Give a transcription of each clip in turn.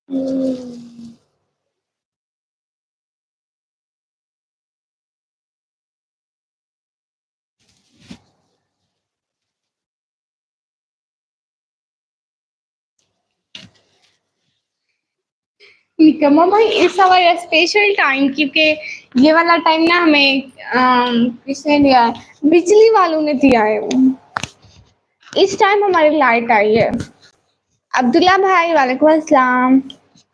हम्म। निकम्मा भाई इस हमारा स्पेशल टाइम, क्योंकि ये वाला टाइम ना हमें किसने दिया है? बिजली वालों ने दिया है। इस टाइम हमारी लाइट आई है। अब्दुल्ला भाई वालेकुम अस्सलाम।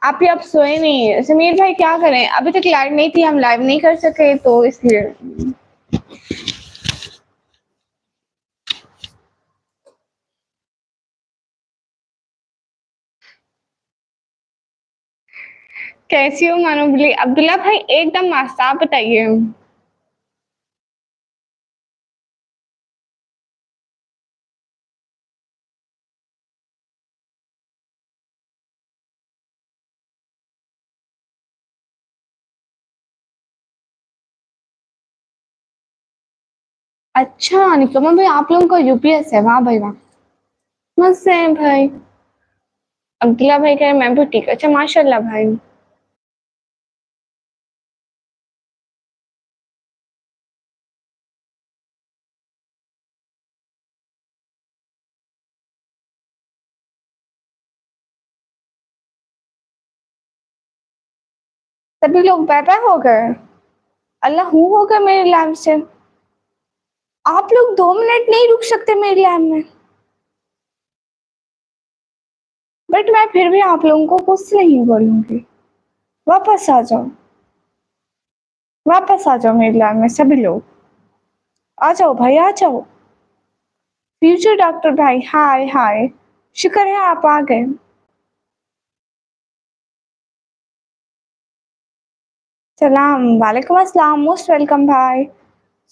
आप ही अब सोए नहीं? समीर भाई क्या करें, अभी तक लाइट नहीं थी, हम लाइव नहीं कर सके तो इसलिए। कैसी हो मानो बिल्ली? अब्दुल्ला भाई एकदम मस्त, आप बताइए। अच्छा निकम्मा भाई, आप लोगों का यूपीएस है? वाह भाई वाह, मस्त है भाई। अब्दुल्ला भाई कह रहे मैं भी ठीक। अच्छा माशाल्लाह भाई। सभी लोग बाय बाय हो गए? अल्लाह हूँ हो गए मेरे लैब से। आप लोग 2 मिनट नहीं रुक सकते मेरी लैब में? बट मैं फिर भी आप लोगों को कुछ नहीं बोलूंगी। वापस आ जाओ, वापस आ जाओ मेरी लैब में सभी लोग। आ जाओ भाई आ जाओ। फ्यूचर डॉक्टर भाई हाय हाय, शुक्र है आप आ गए। सलाम वालेकुम अस्सलाम, मोस्ट वेलकम भाई।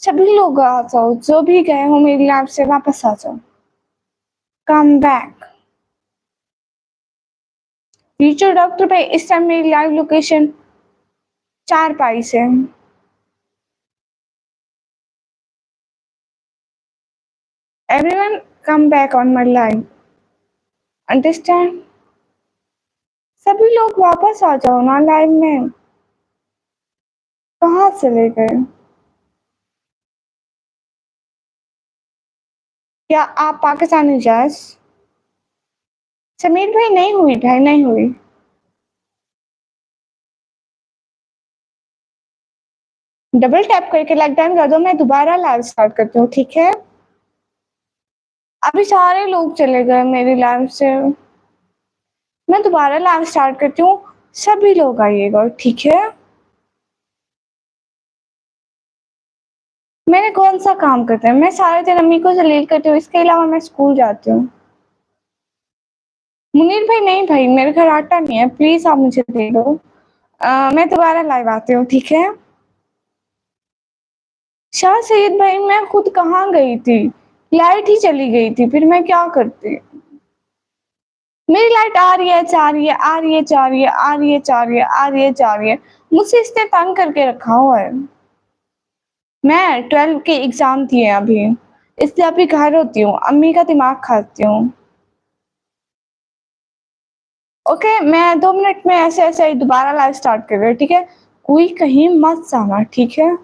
सभी लोग आ जाओ, जो भी गए हो मेरी लैब से वापस आ जाओ। Come back. फ्यूचर डॉक्टर भाई इस टाइम मेरी लाइव लोकेशन 4 पाई से। Everyone come back on my live, understand? सभी लोग वापस आ जाओ ना लाइव में। कहाँ चले गए? क्या आप पाकिस्तानी जैस? समीर भाई नहीं हुई भाई, नहीं हुई। डबल टैप करके लाइक डन कर दो, मैं दोबारा लाइव स्टार्ट करती हूँ, ठीक है? अभी सारे लोग चले गए मेरी लाइव से। मैं दोबारा लाइव स्टार्ट करती हूँ, सभी लोग आइएगा, ठीक है? मैंने कौन सा काम करता है? मैं सारे दिन अम्मी को जलील करती हूँ, इसके अलावा मैं स्कूल जाती हूँ। मुनीर भाई नहीं भाई, मेरे घर आटा नहीं है, प्लीज आप मुझे दे दो। मैं दोबारा लाइव आती हूँ, ठीक है? शाह सैयद भाई मैं खुद कहाँ गई थी, लाइट ही चली गई थी, फिर मैं क्या करती? मेरी लाइट आ रही है, जा रही है, आ रही है, जा रही है, आ रही है, जा रही है, आ रही है, जा रही है। मुझसे इसने तंग करके रखा हुआ है। मैं 12 के एग्जाम दिए अभी, इसलिए अभी घर होती हूँ, अम्मी का दिमाग खाती हूँ। ओके मैं 2 मिनट में ऐसे ऐसे दोबारा लाइव स्टार्ट कर रही हूँ, ठीक है? कोई कहीं मत जाना, ठीक है?